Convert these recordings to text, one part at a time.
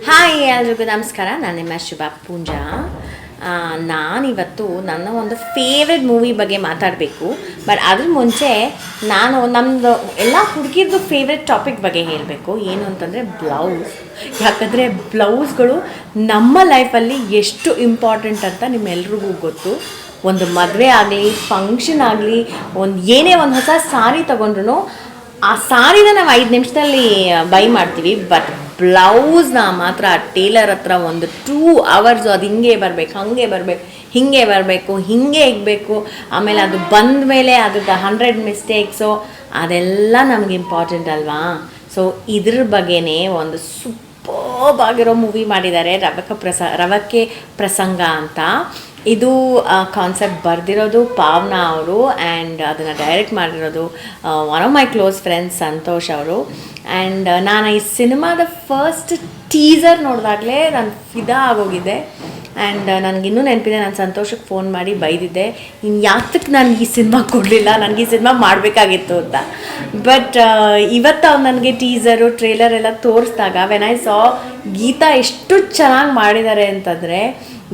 Hi ಎಲ್ರಿಗೂ ನಮಸ್ಕಾರ. ನಾನು ನಿಮ್ಮ ಶುಭ ಪೂಂಜಾ. ನಾನಿವತ್ತು ನನ್ನ ಒಂದು ಫೇವ್ರೆಟ್ ಮೂವಿ ಬಗ್ಗೆ ಮಾತಾಡಬೇಕು. ಬಟ್ ಅದ್ರ ಮುಂಚೆ ನಾನು ನಮ್ಮದು ಎಲ್ಲ ಹುಡುಗಿರ್ದು ಫೇವ್ರೆಟ್ ಟಾಪಿಕ್ ಬಗ್ಗೆ ಹೇಳಬೇಕು. ಏನು ಅಂತಂದರೆ ಬ್ಲೌಸ್. ಯಾಕಂದರೆ ಬ್ಲೌಸ್ಗಳು ನಮ್ಮ ಲೈಫಲ್ಲಿ ಎಷ್ಟು ಇಂಪಾರ್ಟೆಂಟ್ ಅಂತ ನಿಮ್ಮೆಲ್ರಿಗೂ ಗೊತ್ತು. ಒಂದು ಮದುವೆ ಆಗಲಿ, ಫಂಕ್ಷನ್ ಆಗಲಿ, ಏನೇ ಒಂದು ಹೊಸ ಸಾರಿ ತೊಗೊಂಡ್ರು ಆ ಸಾರಿನ ನಾವು 5 ನಿಮಿಷದಲ್ಲಿ ಬೈ ಮಾಡ್ತೀವಿ. ಬಟ್ ಬ್ಲೌಸ್ನ ಮಾತ್ರ ಟೇಲರ್ ಹತ್ರ ಒಂದು 2 ಅವರ್ಸು ಅದು ಹಿಂಗೆ ಬರಬೇಕು, ಹಾಗೆ ಬರಬೇಕು, ಹಿಂಗೆ ಇಗಬೇಕು. ಆಮೇಲೆ ಅದು ಬಂದ ಮೇಲೆ ಅದ್ರದ್ದು 100 ಮಿಸ್ಟೇಕ್ಸು ಅದೆಲ್ಲ ನಮ್ಗೆ ಇಂಪಾರ್ಟೆಂಟ್ ಅಲ್ವಾ. ಸೊ ಇದ್ರ ಬಗ್ಗೆನೇ ಒಂದು ಸೂಪರ್ಬ್ ಆಗಿರೋ ಮೂವಿ ಮಾಡಿದ್ದಾರೆ, ರವಕೆ ಪ್ರಸಂಗ ಅಂತ. ಇದು ಕಾನ್ಸೆಪ್ಟ್ ಬರೆದಿರೋದು ಪಾವನಾ ಅವರು ಆ್ಯಂಡ್ ಅದನ್ನು ಡೈರೆಕ್ಟ್ ಮಾಡಿರೋದು one of my close friends Santosh ಅವರು. ಆ್ಯಂಡ್ ನಾನು ಈ ಸಿನಿಮಾದ ಫಸ್ಟ್ ಟೀಸರ್ ನೋಡಿದಾಗಲೇ ನಾನು ಫಿದಾ ಆಗೋಗಿದ್ದೆ. ಆ್ಯಂಡ್ ನನಗಿನ್ನೂ ನೆನಪಿದೆ, ನಾನು ಸಂತೋಷಕ್ಕೆ ಫೋನ್ ಮಾಡಿ ಬೈದಿದ್ದೆ, ಇನ್ನು ಯಾತಕ್ಕೆ ನನಗೆ ಈ ಸಿನಿಮಾ ಕೊಡಲಿಲ್ಲ, ನನಗೆ ಈ ಸಿನಿಮಾ ಮಾಡಬೇಕಾಗಿತ್ತು ಅಂತ. ಬಟ್ ಇವತ್ತು ಅವ್ನು ನನಗೆ ಟೀಸರು ಟ್ರೇಲರ್ ಎಲ್ಲ ತೋರಿಸಿದಾಗ ವೆನ್ ಐ ಸಾ ಗೀತಾ ಎಷ್ಟು ಚೆನ್ನಾಗಿ ಮಾಡಿದ್ದಾರೆ ಅಂತಂದರೆ,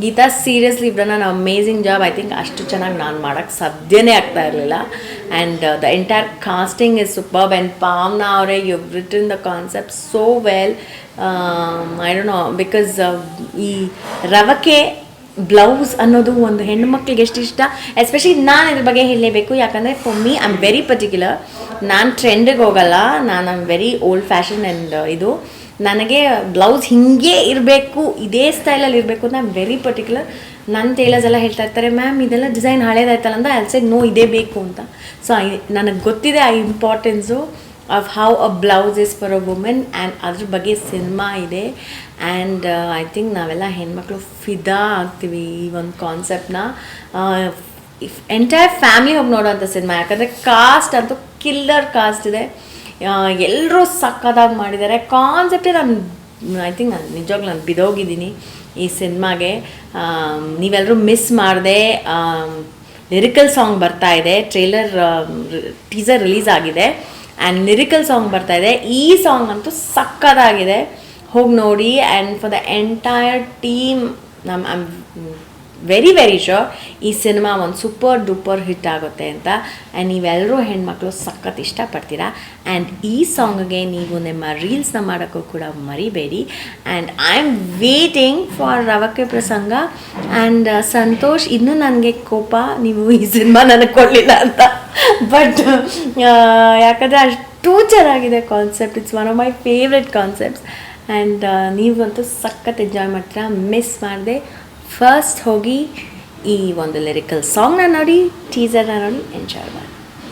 ಗೀತಾ ಸೀರಿಯಸ್ಲಿ ಇವ್ರನ್ನ ಅಮೇಝಿಂಗ್ ಜಾಬ್. ಐ ಥಿಂಕ್ ಅಷ್ಟು ಚೆನ್ನಾಗಿ ನಾನು ಮಾಡೋಕ್ಕೆ ಸಾಧ್ಯನೇ ಆಗ್ತಾ ಇರಲಿಲ್ಲ. And the entire casting is superb. And Pavana ಅವರೇ you written the concept so well. I don't know, because ಈ ರವಕೆ ಬ್ಲೌಸ್ ಅನ್ನೋದು ಒಂದು ಹೆಣ್ಣುಮಕ್ಳಿಗೆ ಎಷ್ಟು ಇಷ್ಟ. ಎಸ್ಪೆಷಲಿ ನಾನು ಇದ್ರ ಬಗ್ಗೆ ಹೇಳಲೇಬೇಕು, ಯಾಕಂದರೆ for me I am very particular. ನಾನು ಟ್ರೆಂಡಿಗೆ ಹೋಗಲ್ಲ, ನಾನು I am very old fashion. And ಇದು ನನಗೆ ಬ್ಲೌಸ್ ಹೀಗೆ ಇರಬೇಕು, ಇದೇ ಸ್ಟೈಲಲ್ಲಿ ಇರಬೇಕು ಅಂತ ಐ ಆಮ್ ವೆರಿ ಪರ್ಟಿಕ್ಯುಲರ್. ನನ್ನ ಟೇಲರ್ಸ್ ಎಲ್ಲ ಹೇಳ್ತಾ ಇರ್ತಾರೆ, ಮ್ಯಾಮ್ ಇದೆಲ್ಲ ಡಿಸೈನ್ ಹಳೇದಾಯ್ತಲ್ಲ ಅಂತ. ಐ ಸೆಡ್ ನೋ, ಇದೇ ಬೇಕು ಅಂತ. ಸೊ ನನಗೆ ಗೊತ್ತಿದೆ ಆ importance of how a blouse is for a women. And ಅದ್ರ ಬಗ್ಗೆ ಸಿನಿಮಾ ಇದೆ. ಆ್ಯಂಡ್ ಐ ಥಿಂಕ್ ನಾವೆಲ್ಲ ಹೆಣ್ಮಕ್ಳು ಫಿದಾ ಆಗ್ತೀವಿ ಈ ಒಂದು ಕಾನ್ಸೆಪ್ಟನ್ನ. ಎಂಟೈರ್ ಫ್ಯಾಮಿಲಿ ಹೋಗಿ ನೋಡೋವಂಥ ಸಿನಿಮಾ. ಯಾಕಂದರೆ ಕಾಸ್ಟ್ ಅಂತೂ ಕಿಲ್ಲರ್ ಕಾಸ್ಟ್ ಇದೆ, ಎಲ್ಲರೂ ಸಕ್ಕದಾಗಿ ಮಾಡಿದ್ದಾರೆ. ಕಾನ್ಸೆಪ್ಟೇ ಐ ಥಿಂಕ್ ನಾನು ನಿಜವಾಗ್ಲೂ ನಾನು ಬಿದೋಗಿದ್ದೀನಿ ಈ ಸಿನಿಮಾಗೆ. ನೀವೆಲ್ಲರೂ ಮಿಸ್ ಮಾಡಿದೆ. ಲಿರಿಕಲ್ ಸಾಂಗ್ ಬರ್ತಾ ಇದೆ, ಟೀಸರ್ ರಿಲೀಸ್ ಆಗಿದೆ ಆ್ಯಂಡ್ ಲಿರಿಕಲ್ ಸಾಂಗ್ ಬರ್ತಾ ಇದೆ. ಈ ಸಾಂಗ್ ಅಂತೂ ಸಕ್ಕದಾಗಿದೆ, ಹೋಗಿ ನೋಡಿ. And for the entire team I am very very sure ಈ ಸಿನಿಮಾ ಒಂದು ಸೂಪರ್ ಡೂಪರ್ ಹಿಟ್ ಆಗುತ್ತೆ ಅಂತ. ಆ್ಯಂಡ್ ನೀವೆಲ್ಲರೂ ಹೆಣ್ಮಕ್ಳು ಸಖತ್ ಇಷ್ಟಪಡ್ತೀರಾ. ಆ್ಯಂಡ್ ಈ ಸಾಂಗ್ಗೆ ನೀವು ನಿಮ್ಮ ರೀಲ್ಸ್ನ ಮಾಡೋಕ್ಕೂ ಕೂಡ ಮರಿಬೇಡಿ. And I am waiting for Ravike Prasanga. And Santosh, ಇನ್ನೂ ನನಗೆ ಕೋಪ, ನೀವು ಈ ಸಿನಿಮಾ ನನಗೆ ಕೊಡಲಿಲ್ಲ ಅಂತ. ಬಟ್ ಯಾಕಂದರೆ ಅಷ್ಟು ಚೆನ್ನಾಗಿದೆ concept. It's one of my favourite concepts. And ನೀವಂತೂ ಸಖತ್ ಎಂಜಾಯ್ ಮಾಡ್ತೀರಾ. ಮಿಸ್ ಮಾಡಿದೆ, ಫಸ್ಟ್ ಹೋಗಿ ಈ ಒಂದು ಲಿರಿಕಲ್ ಸಾಂಗ್ನ ನೋಡಿ, ಟೀಸರ್ನ ನೋಡಿ ಎಂಜಾಯ್ ಮಾಡಿ.